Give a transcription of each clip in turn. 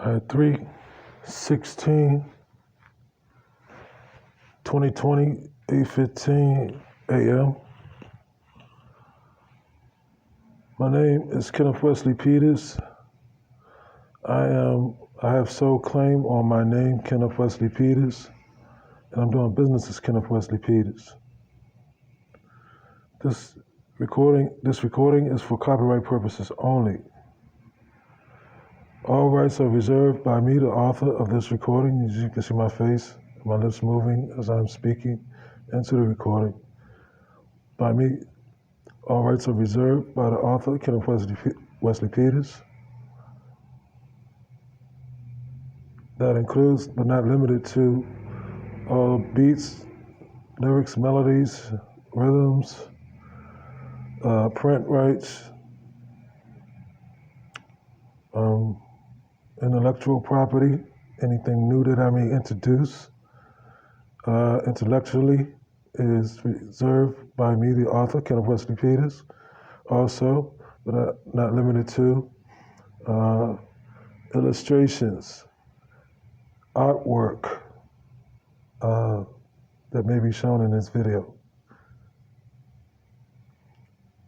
At 3:16, 2020, 8:15 a.m. My name is Kenneth Wesley Peters. I have sole claim on my name, Kenneth Wesley Peters, and I'm doing business as Kenneth Wesley Peters. This recording is for copyright purposes only. All rights are reserved by me, the author of this recording. As you can see my face, my lips moving as I'm speaking into the recording. By me, all rights are reserved by the author, Kenneth Wesley Peters. That includes, but not limited to, all beats, lyrics, melodies, rhythms, print rights, intellectual property, anything new that I may introduce intellectually is reserved by me, the author, Kenneth Wesley Peters. Also, but not limited to, illustrations, artwork that may be shown in this video.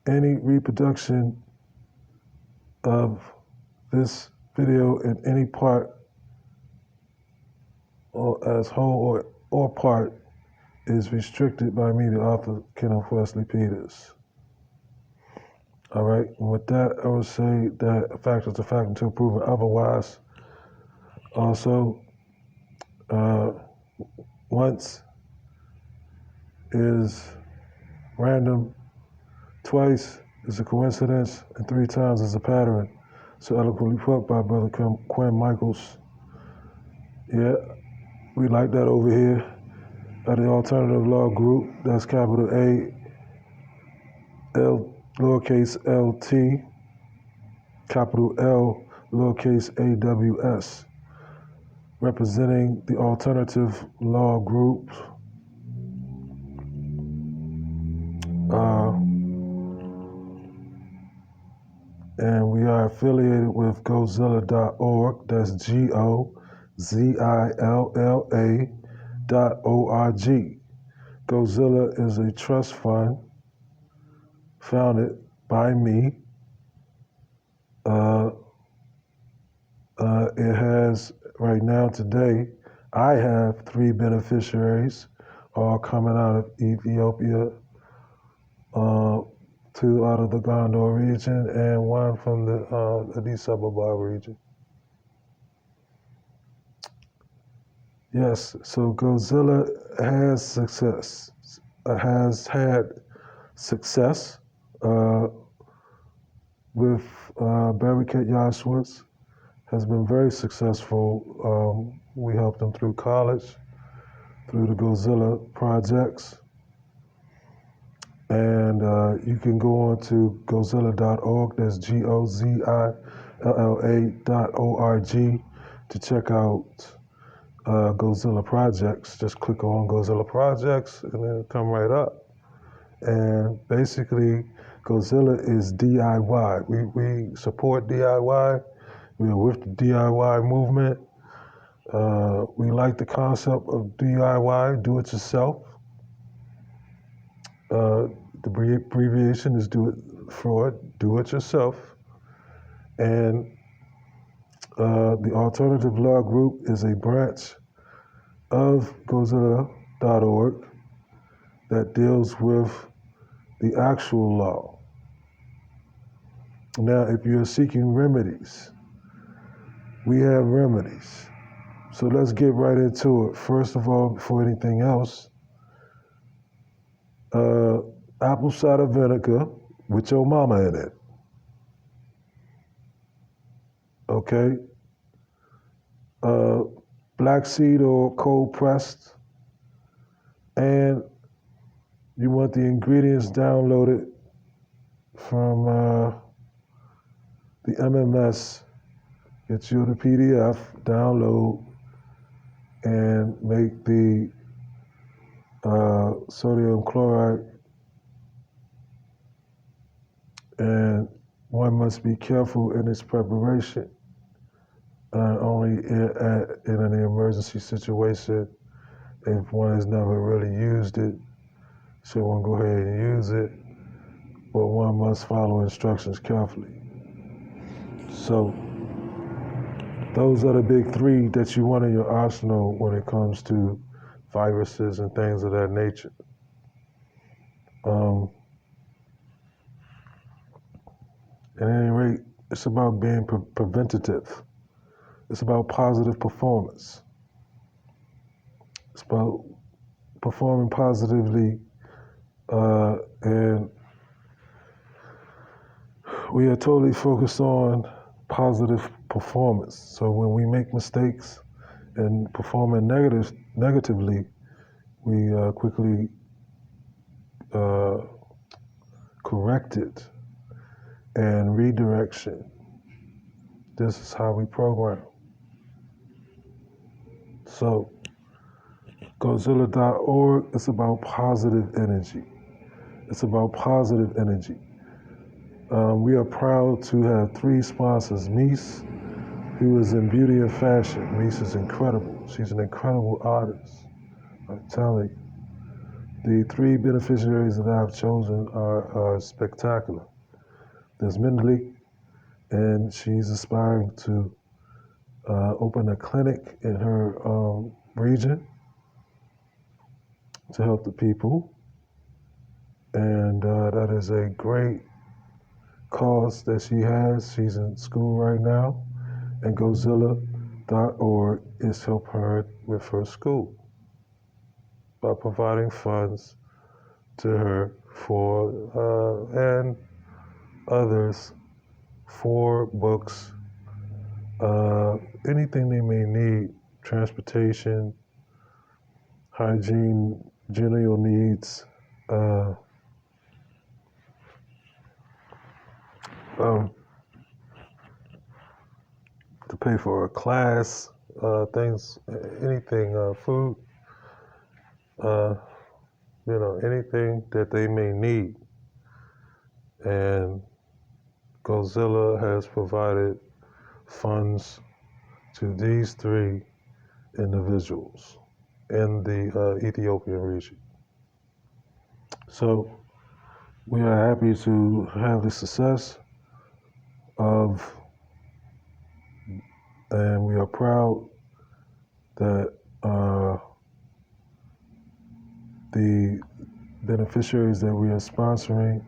Any reproduction of this video in any part or as whole or part is restricted by me, the author, Kenneth Wesley Peters. All right, and with that, I would say that a fact is a fact until proven otherwise. Also, once is random, twice is a coincidence, and 3 times is a pattern. So eloquently put by Brother Quinn Michaels. Yeah, we like that over here at the Alternative Law Group. That's capital A, L, lowercase LT, capital L, lowercase AWS, representing the Alternative Law Group. And we are affiliated with GoZilla.org. That's GoZilla.org. GoZilla is a trust fund founded by me. It has, right now, today, I have 3 beneficiaries, all coming out of Ethiopia, 2 out of the Gondor region, and 1 from the Addis Ababa region. Yes, so GoZilla has had success with Barricade Yashwas, has been very successful. We helped them through college, through the GoZilla projects. And you can go on to GoZilla.org, that's GoZilla.org, to check out GoZilla projects. Just click on GoZilla projects and then it'll come right up. And basically, GoZilla is DIY. We support DIY. We are with the DIY movement. We like the concept of DIY, do it yourself. The abbreviation is do it yourself. And the Alternative Law Group is a branch of GoZilla.org that deals with the actual law. Now, if you're seeking remedies, we have remedies. So let's get right into it. First of all, before anything else, apple cider vinegar with your mama in it. Okay? Black seed oil cold pressed. And you want the ingredients downloaded from the MMS. Get you the PDF, download, and make the sodium chloride. And one must be careful in its preparation. only in an emergency situation if one has never really used it. So one go ahead and use it, but one must follow instructions carefully. So those are the big three that you want in your arsenal when it comes to viruses and things of that nature. Um, at any rate, it's about being preventative. It's about positive performance. It's about performing positively, and we are totally focused on positive performance. So when we make mistakes and performing negatively, we quickly correct it and redirection. This is how we program. So GoZilla.org is about positive energy. It's about positive energy. We are proud to have three sponsors. Mies, who is in beauty and fashion. Mies is incredible. She's an incredible artist. I'm telling you. The three beneficiaries that I've chosen are spectacular. There's Mindley, and she's aspiring to open a clinic in her region to help the people. And that is a great cause that she has. She's in school right now, and GoZilla.org is helping her with her school by providing funds to her for and others for books, anything they may need, transportation, hygiene, general needs, to pay for a class, things, anything, food, anything that they may need. And GoZilla has provided funds to these three individuals in the Ethiopian region. So we are happy to have the success of, and we are proud that the beneficiaries that we are sponsoring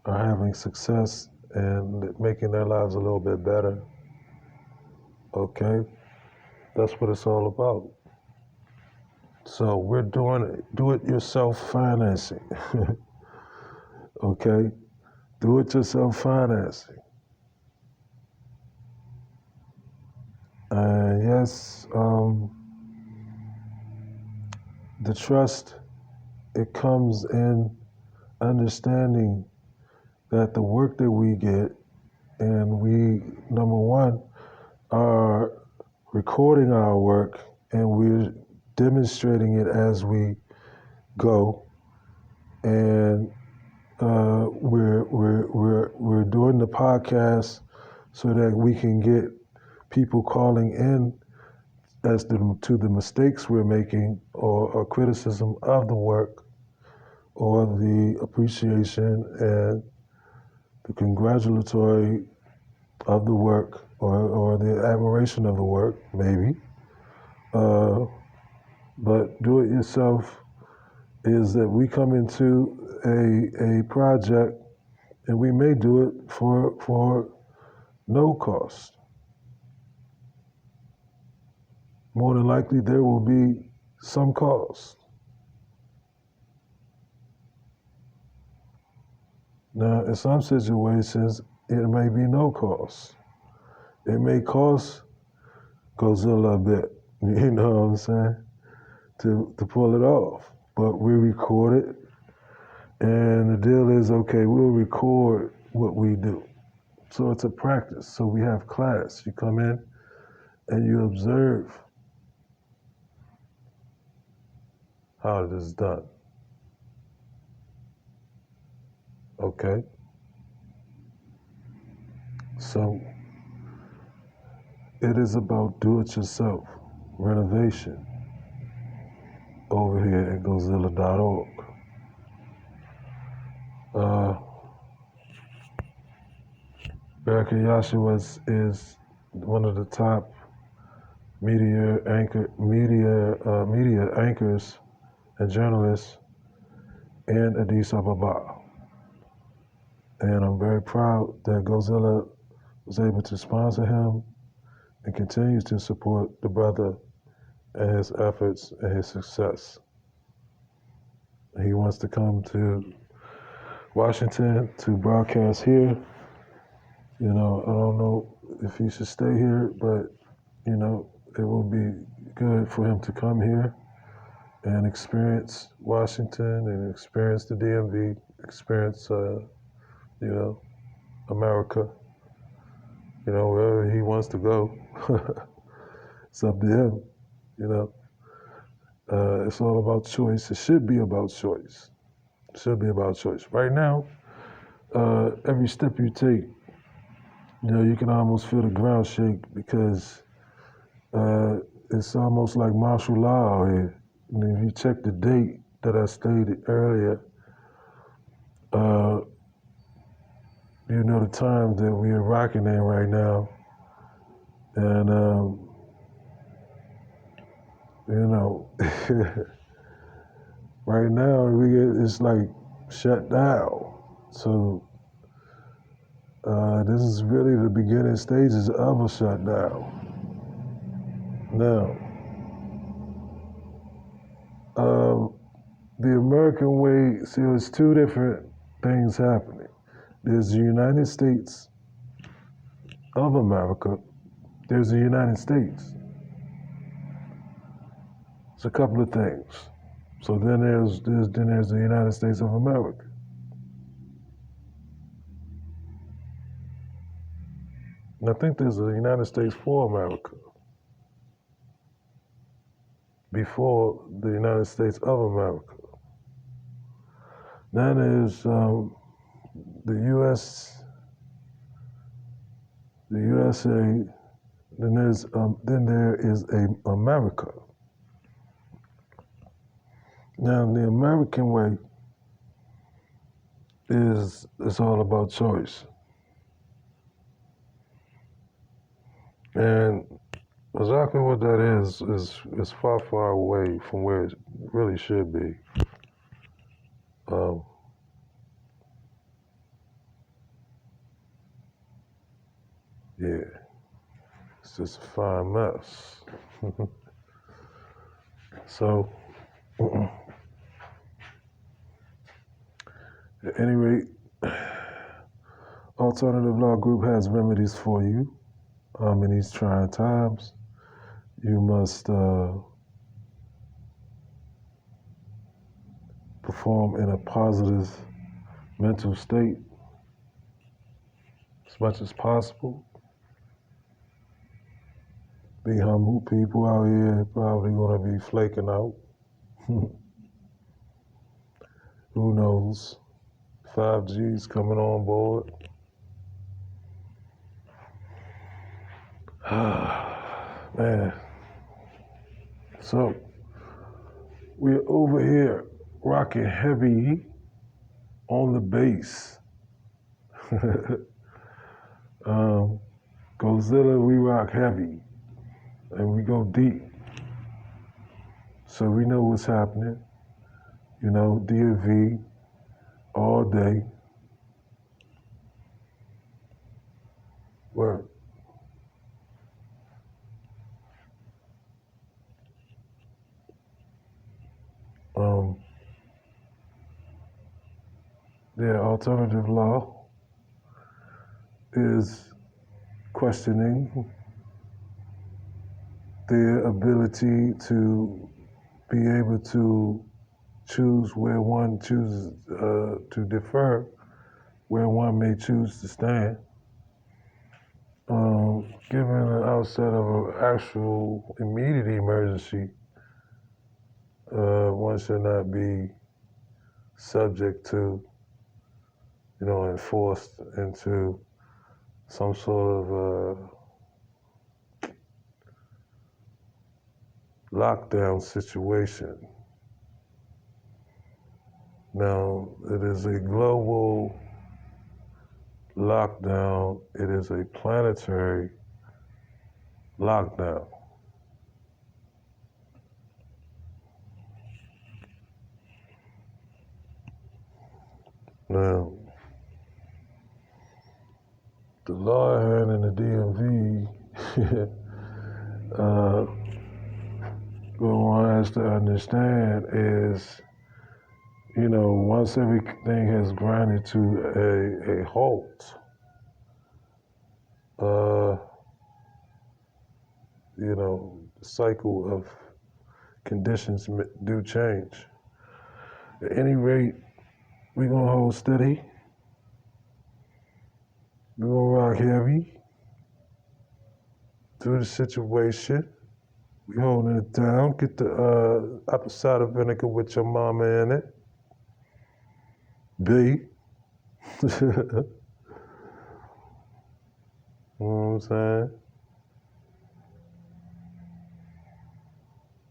are having success and making their lives a little bit better. Okay, that's what it's all about. So we're doing do-it-yourself financing. Okay, do-it-yourself financing. Yes, the trust, it comes in understanding that the work that we get, and we, number one, are recording our work and we're demonstrating it as we go, and we're doing the podcast so that we can get people calling in as to the mistakes we're making, or criticism of the work, or the appreciation and the congratulatory of the work, or the admiration of the work, maybe. But do it yourself is that we come into a project and we may do it for no cost. More than likely, there will be some cost. Now, in some situations, it may be no cost. It may cost GoZilla a bit, you know what I'm saying, to pull it off. But we record it, and the deal is, okay, we'll record what we do. So it's a practice. So we have class. You come in and you observe how it is done. Okay? So it is about do-it-yourself renovation over here at GoZilla.org. Baraka Yashua is one of the top media anchors and journalists in Addis Ababa. And I'm very proud that GoZilla was able to sponsor him and continues to support the brother and his efforts and his success. He wants to come to Washington to broadcast here. You know, I don't know if he should stay here, but, you know, it will be good for him to come here and experience Washington and experience the DMV, experience, you know, America, you know, wherever he wants to go. It's up to him, you know. It's all about choice. It should be about choice. It should be about choice. Right now, every step you take, you know, you can almost feel the ground shake because it's almost like martial law out here. And if you check the date that I stated earlier, you know the time that we are rocking in right now. And, you know, right now it's like shut down. So this is really the beginning stages of a shutdown. Now, the American way, see, there's two different things happening. There's the United States of America. There's the United States. It's a couple of things. So then there's the United States of America. And I think there's a United States for America before the United States of America. Then there's the U.S., the USA. Then there is a America. Now the American way is it's all about choice. And exactly what that is far, far away from where it really should be. Yeah, it's just a fine mess. So, at any rate, Alternative Law Group has remedies for you in these trying times. You must perform in a positive mental state as much as possible. Be humble. People out here probably going to be flaking out. Who knows? 5G's coming on board. Man. So, we're over here rocking heavy on the bass. GoZilla, we rock heavy and we go deep. So we know what's happening. You know, DMV all day. Work. Their alternative law is questioning their ability to be able to choose where one chooses to defer, where one may choose to stand. Given the outset of an actual immediate emergency, one should not be subject to, you know, enforced into some sort of lockdown situation. Now, it is a global lockdown. It is a planetary lockdown. Now, the law hand in the DMV, what one has to understand is, once everything has grinded to a halt, the cycle of conditions do change. At any rate, we're going to hold steady. We're going to rock heavy through the situation. We holding it down. Get the apple cider vinegar with your mama in it. B. You know what I'm saying?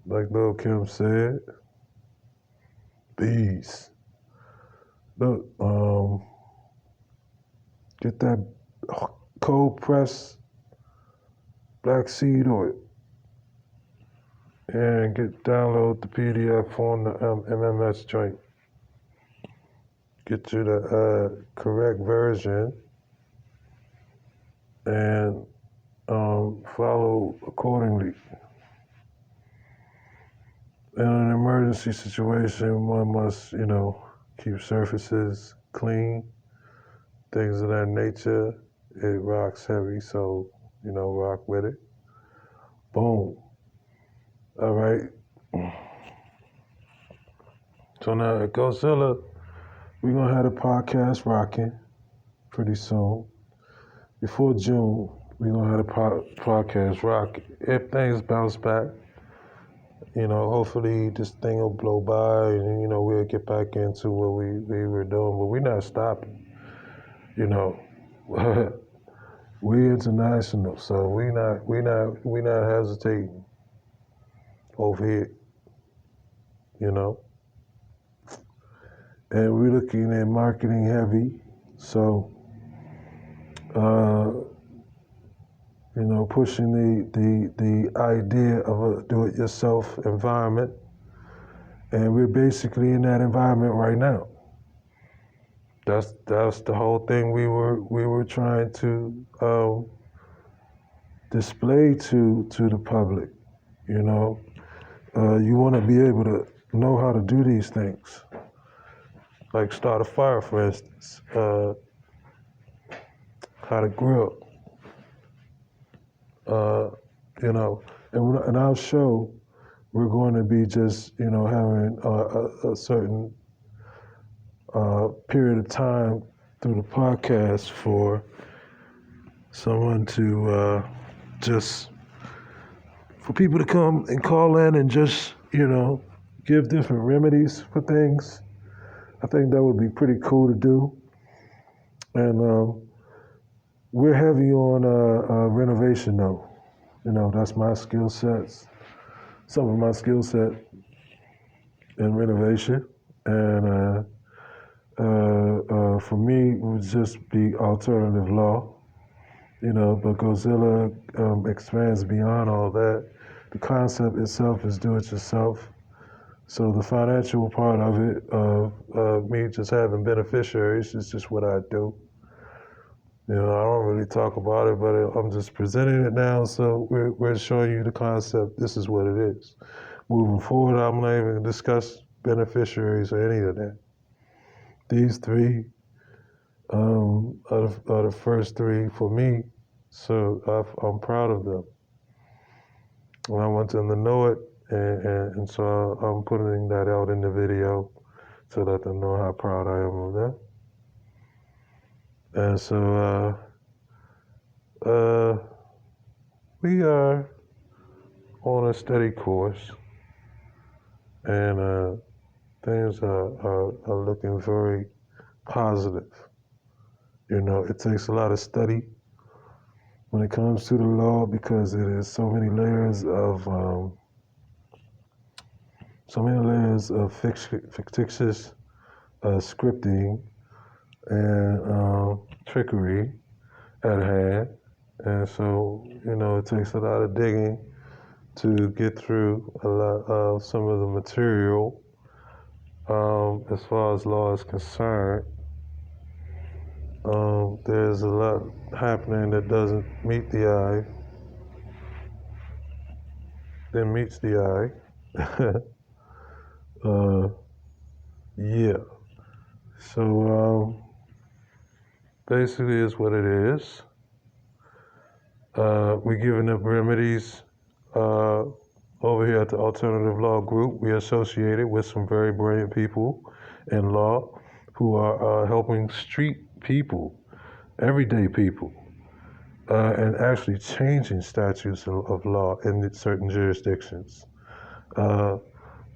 Like Lil Kim said, bees. Look, get that cold pressed black seed oil and download the PDF on the MMS joint. Get you the correct version and follow accordingly. In an emergency situation, one must, keep surfaces clean, things of that nature. It rocks heavy, so, rock with it. Boom. All right. So now at Godzilla, we're going to have the podcast rocking pretty soon. Before June, we're going to have the podcast rocking. If things bounce back, hopefully this thing will blow by and, we'll get back into what we were doing. But we're not stopping, We international, so we not hesitating over here, And we're looking at marketing heavy, so pushing the idea of a do-it-yourself environment, and we're basically in that environment right now. That's the whole thing we were trying to display to the public. You want to be able to know how to do these things, like start a fire, for instance, how to grill. In our show, we're going to be just, having a certain period of time through the podcast for someone to for people to come and call in and just, give different remedies for things. I think that would be pretty cool to do. And we're heavy on renovation, though. That's my skill sets. Some of my skill set in renovation. And for me, it would just be alternative law. But Godzilla expands beyond all that. The concept itself is do it yourself. So the financial part of it, of me just having beneficiaries, is just what I do. I don't really talk about it, but I'm just presenting it now. So we're showing you the concept. This is what it is. Moving forward, I'm not even going to discuss beneficiaries or any of that. These three are the first three for me. So I'm proud of them. And I want them to know it. And so I'm putting that out in the video to let them know how proud I am of them. And so we are on a steady course, and things are looking very positive. It takes a lot of study when it comes to the law because it is so many layers of so many layers of fictitious scripting and trickery at hand. And so, it takes a lot of digging to get through a lot of some of the material as far as law is concerned. There's a lot happening that doesn't meet the eye, then meets the eye. Yeah. So basically, is what it is. We're giving up remedies over here at the Alternative Law Group. We are associated with some very brilliant people in law who are helping street people, everyday people, and actually changing statutes of law in certain jurisdictions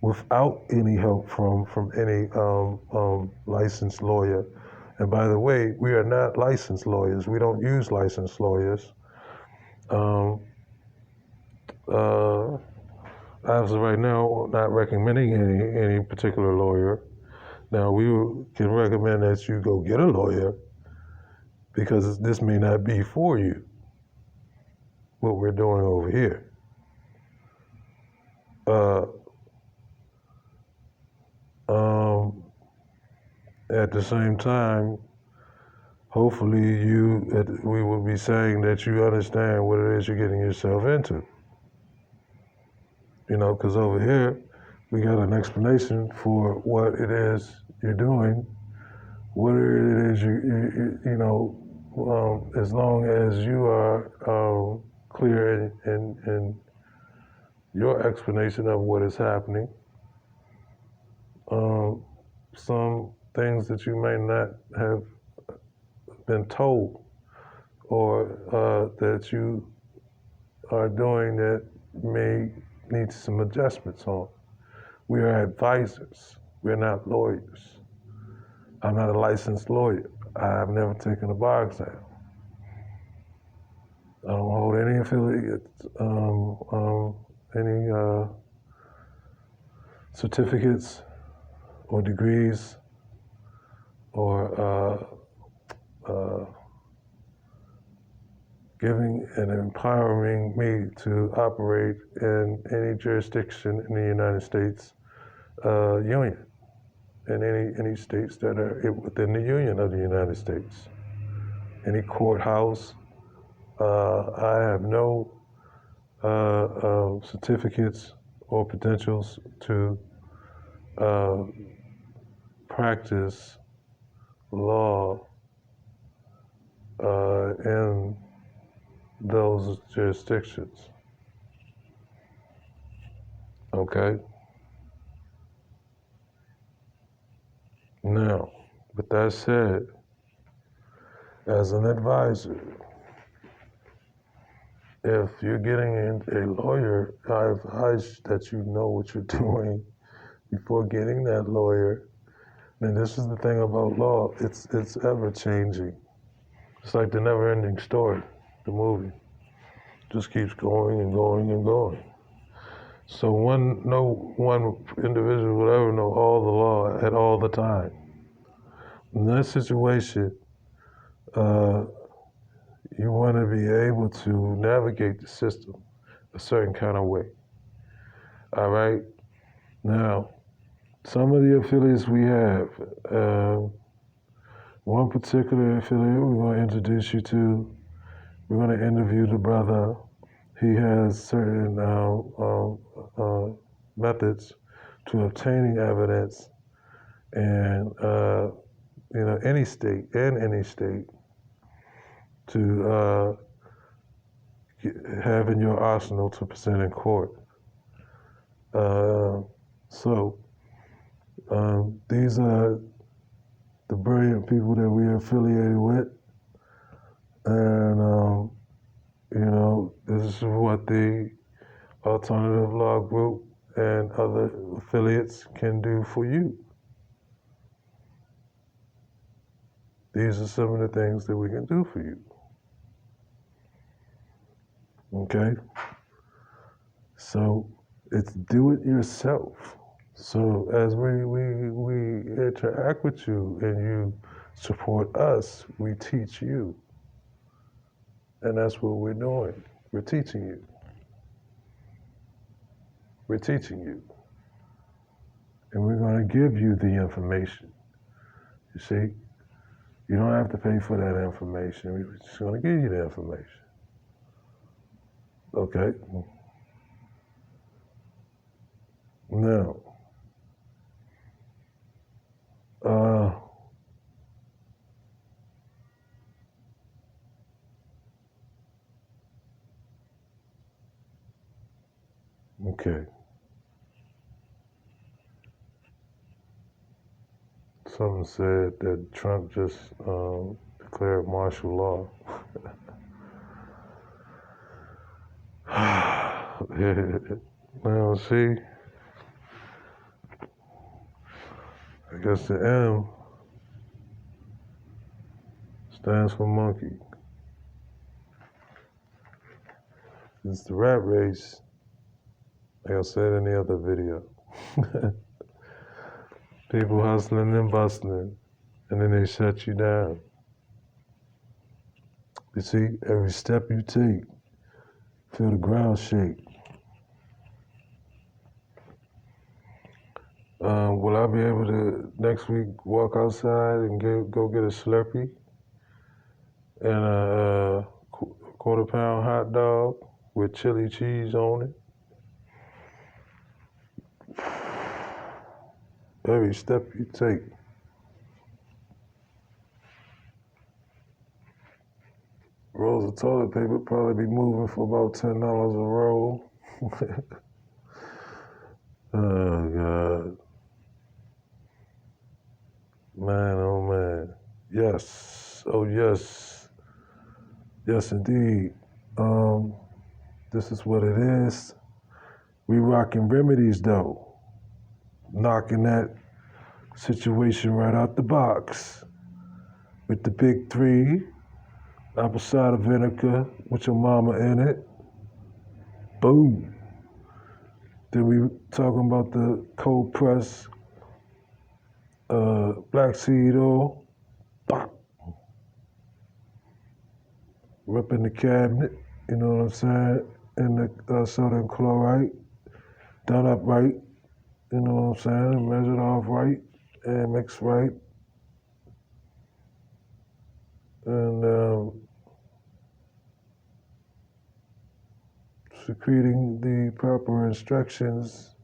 without any help from any licensed lawyer. And by the way, we are not licensed lawyers. We don't use licensed lawyers. As of right now, not recommending any particular lawyer. Now, we can recommend that you go get a lawyer because this may not be for you, what we're doing over here. At the same time, hopefully we will be saying that you understand what it is you're getting yourself into. Because over here, we got an explanation for what it is you're doing, what it is as long as you are clear in your explanation of what is happening. Some things that you may not have been told or that you are doing that may need some adjustments on. We are advisors. We're not lawyers. I'm not a licensed lawyer. I've never taken a bar exam. I don't hold any affiliates, any certificates or degrees or giving and empowering me to operate in any jurisdiction in the United States Union, in any states that are within the Union of the United States. Any courthouse. I have no certificates or credentials to practice law in those jurisdictions. Okay? Now, with that said, as an advisor, if you're getting a lawyer, I advise that you know what you're doing before getting that lawyer. And this is the thing about law, it's ever changing. It's like the never ending story, the movie. Just keeps going and going and going. So no one individual will ever know all the law at all the time. In that situation, you want to be able to navigate the system a certain kind of way. All right? Now, some of the affiliates we have, one particular affiliate we're going to introduce you to, we're going to interview the brother. He has certain methods to obtaining evidence and, any state to have in your arsenal to present in court. So these are the brilliant people that we are affiliated with. And, this is what the Alternative Law Group and other affiliates can do for you. These are some of the things that we can do for you. Okay? So it's do it yourself. So as we interact with you and you support us, we teach you. And that's what we're doing. We're teaching you. We're teaching you. And we're going to give you the information. You see, you don't have to pay for that information. We're just going to give you the information. Okay? Now, okay. Someone said that Trump just declared martial law. Now, see, I guess the M stands for monkey. It's the rat race, like I said in the other video. People hustling and bustling, and then they shut you down. You see, every step you take, feel the ground shake. Will I be able to next week walk outside and go get a Slurpee and a quarter-pound hot dog with chili cheese on it? Every step you take. Rolls of toilet paper probably be moving for about $10 a roll. Oh, God. Man, oh, man. Yes. Oh, yes. Yes, indeed. This is what it is. We rocking remedies, though. Knocking that situation right out the box. With the big 3, apple cider vinegar with your mama in it. Boom. Then we talking about the cold press black seed oil. Bop. Up in the cabinet, you know what I'm saying? And the sodium chloride done up right, you know what I'm saying? Measured off right and mixed right. And secreting the proper instructions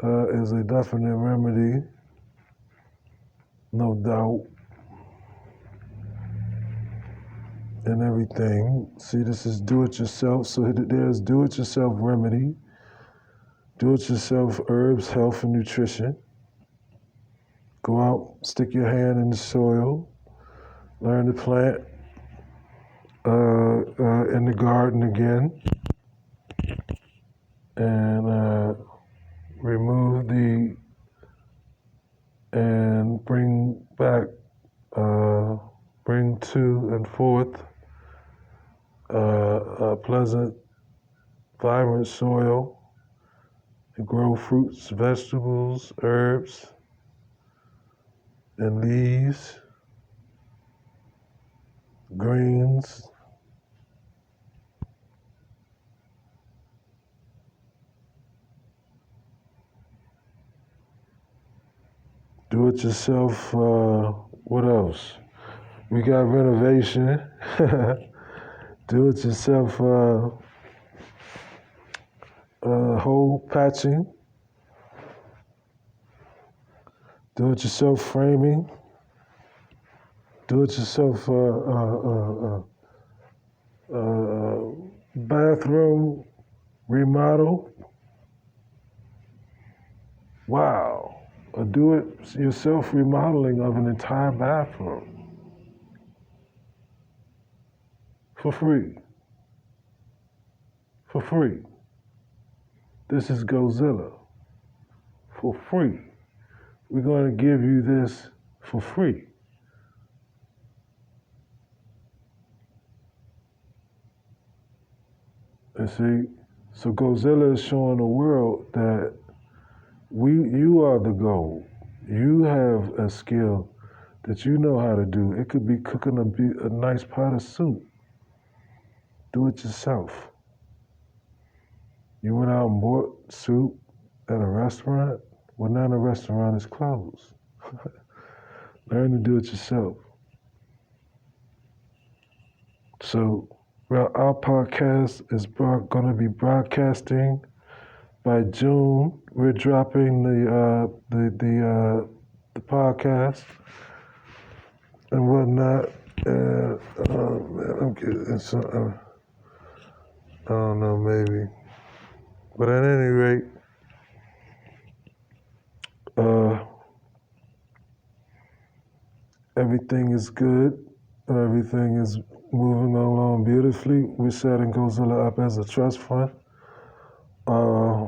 is a definite remedy, no doubt, and everything. See, this is do-it-yourself, so there's do-it-yourself remedy, do-it-yourself herbs, health, and nutrition. Go out, stick your hand in the soil, learn to plant in the garden again, and remove and bring back, bring to and forth a pleasant, vibrant soil and grow fruits, vegetables, herbs, and leaves, greens. Do it yourself. What else? We got renovation. Do it yourself. Hole patching. Do it yourself framing. Do it yourself bathroom remodel. Wow. A do it yourself remodeling of an entire bathroom for free. For free. This is Gozilla for free. We're going to give you this for free. You see, so Gozilla is showing the world that You are the goal. You have a skill that you know how to do. It could be cooking a nice pot of soup. Do it yourself. You went out and bought soup at a restaurant. Well, now the restaurant is closed. Learn to do it yourself. So, well, our podcast is going to be broadcasting by June. We're dropping the podcast and whatnot. And man, I'm getting some. I don't know, maybe. But at any rate, uh, everything is good. Everything is moving along beautifully. We're setting Godzilla up as a trust fund. Uh,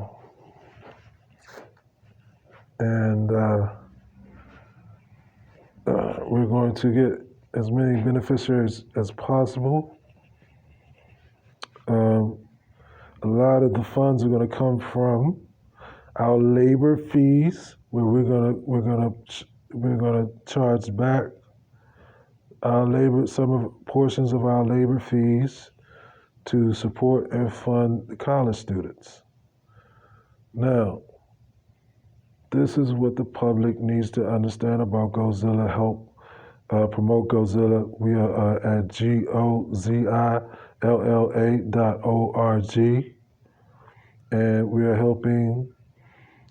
and we're going to get as many beneficiaries as possible. A lot of the funds are going to come from our labor fees, where we're gonna charge back our labor, portions of our labor fees to support and fund the college students. Now, this is what the public needs to understand about Gozilla. Help promote Gozilla. We are at GOZILLA.org, and we are helping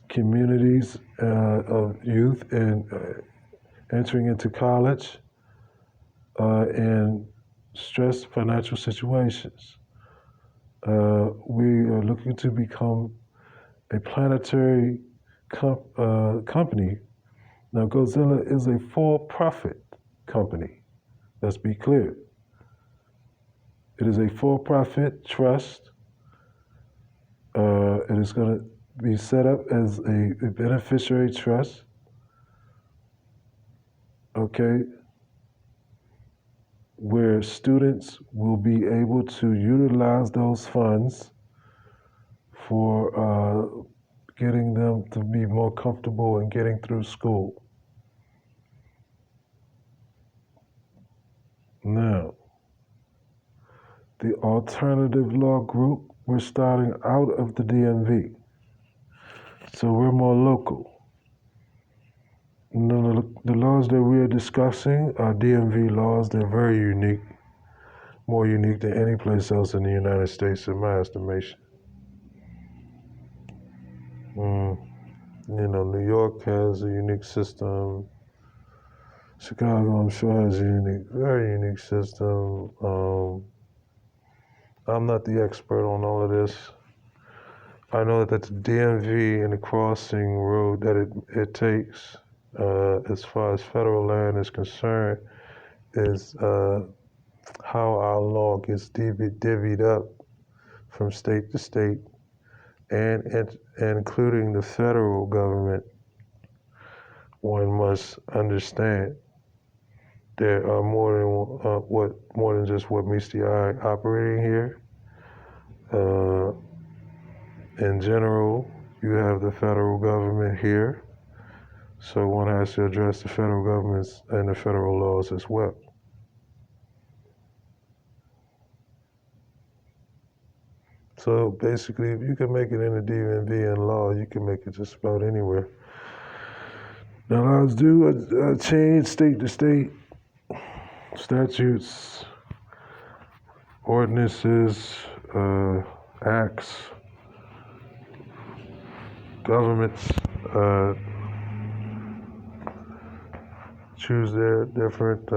communities of youth and entering into college in stressed financial situations. We are looking to become a planetary company. Now, Godzilla is a for-profit company. Let's be clear. It is a for-profit trust. It is going to be set up as a beneficiary trust. Okay, where students will be able to utilize those funds for getting them to be more comfortable in getting through school. Now, the alternative law group, we're starting out of the DMV. So we're more local. The laws that we are discussing are DMV laws. They're very unique, more unique than any place else in the United States, in my estimation. New York has a unique system. Chicago, I'm sure, has a very unique system. I'm not the expert on all of this. I know that the DMV and the crossing road that it takes, as far as federal land is concerned, is how our law gets divvied up from state to state, and including the federal government. One must understand there are more than just what meets the eye operating here. In general, you have the federal government here, so one has to address the federal governments and the federal laws as well. So basically, if you can make it in the DMV and law, you can make it just about anywhere. Now, laws do change state to state. Statutes, ordinances, acts, governments choose their different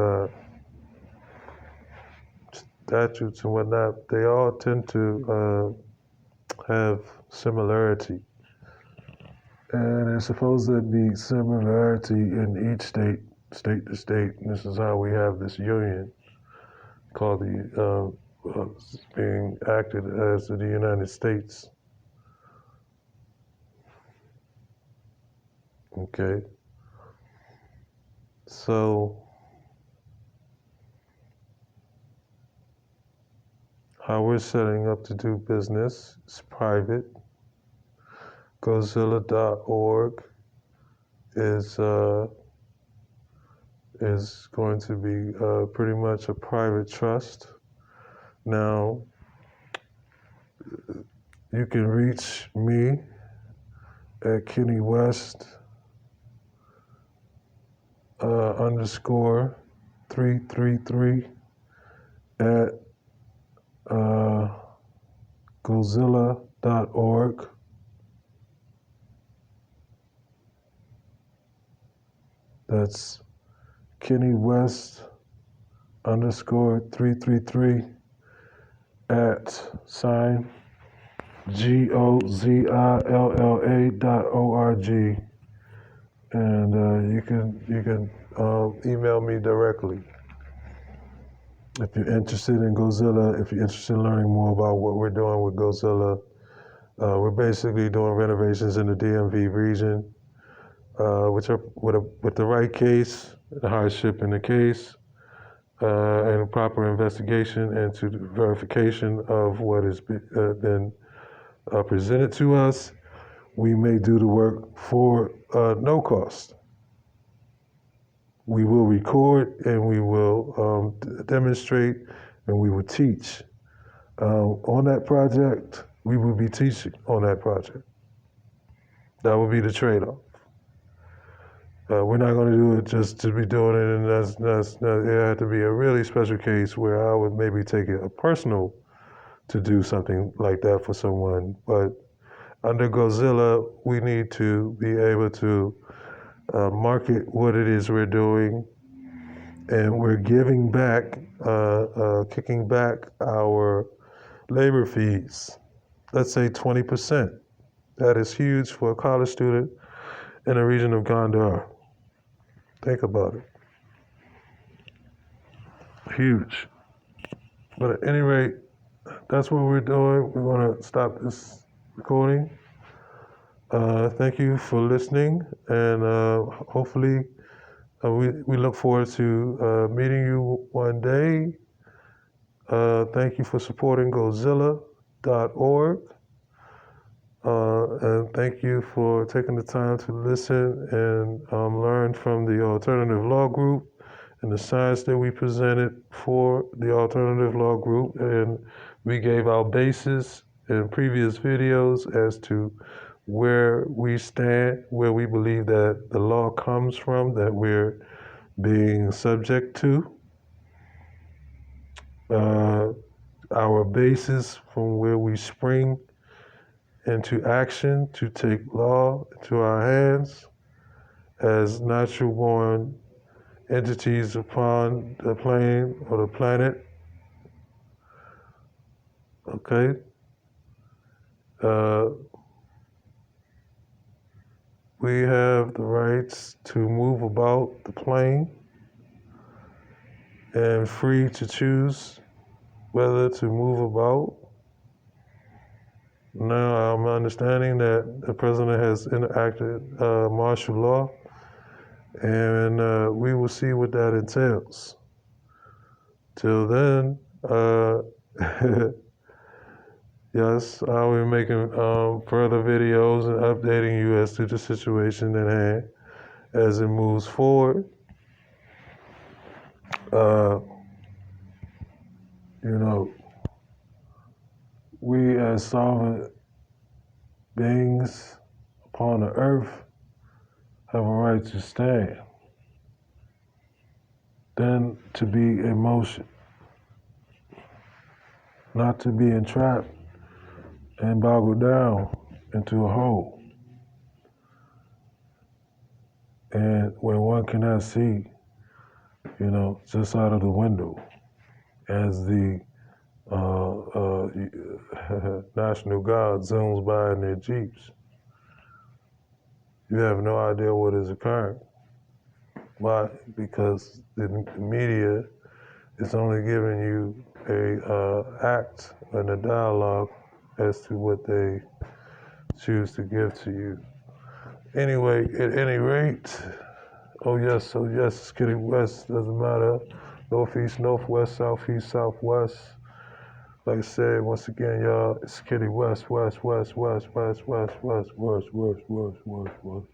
statutes and whatnot. They all tend to have similarity. And there's supposed to be similarity in each state to state. And this is how we have this union called being acted as the United States. Okay. So, how we're setting up to do business is private. GoZilla.org is going to be pretty much a private trust. Now, you can reach me at KennyWest underscore 333 at GoZilla.org. That's KennyWest underscore 333 at sign GoZilla.org, and you can email me directly if you're interested in GoZilla. If you're interested in learning more about what we're doing with GoZilla, we're basically doing renovations in the DMV region, which are with the right case, the hardship in the case, and proper investigation into the verification of what has been presented to us, we may do the work for no cost. We will record and we will demonstrate and we will teach on that project. We will be teaching on that project. That will be the trade-off. We're not going to do it just to be doing it, and it had to be a really special case where I would maybe take it personal to do something like that for someone. But under GoZilla, we need to be able to market what it is we're doing, and we're giving back, kicking back our labor fees. Let's say 20%. That is huge for a college student in the region of Gondar. Think about it. Huge. But at any rate, that's what we're doing. We're going to stop this recording. Thank you for listening, and hopefully we look forward to meeting you one day. Thank you for supporting GoZilla.org, and thank you for taking the time to listen and learn from the alternative law group and the science that we presented for the alternative law group. And we gave our basis in previous videos as to where we stand, where we believe that the law comes from, that we're being subject to. Our basis from where we spring into action to take law into our hands as natural born entities upon the plane or the planet. Okay? We have the rights to move about the plane and free to choose whether to move about. Now I'm understanding that the president has enacted martial law, and we will see what that entails. Till then, yes, I'll be making further videos and updating you as to the situation at hand as it moves forward. We as sovereign beings upon the earth have a right to stand, then to be in motion, not to be entrapped and boggled down into a hole. And where one cannot see, just out of the window as the National Guard zooms by in their Jeeps. You have no idea what is occurring. Why? Because the media is only giving you a act and a dialogue as to what they choose to give to you. Anyway, at any rate, oh yes, KennyWest, doesn't matter. Northeast, northwest, southeast, southwest. Like I said, once again, y'all, it's KennyWest, West, West, West, West, West, West, West, West, West, West, West.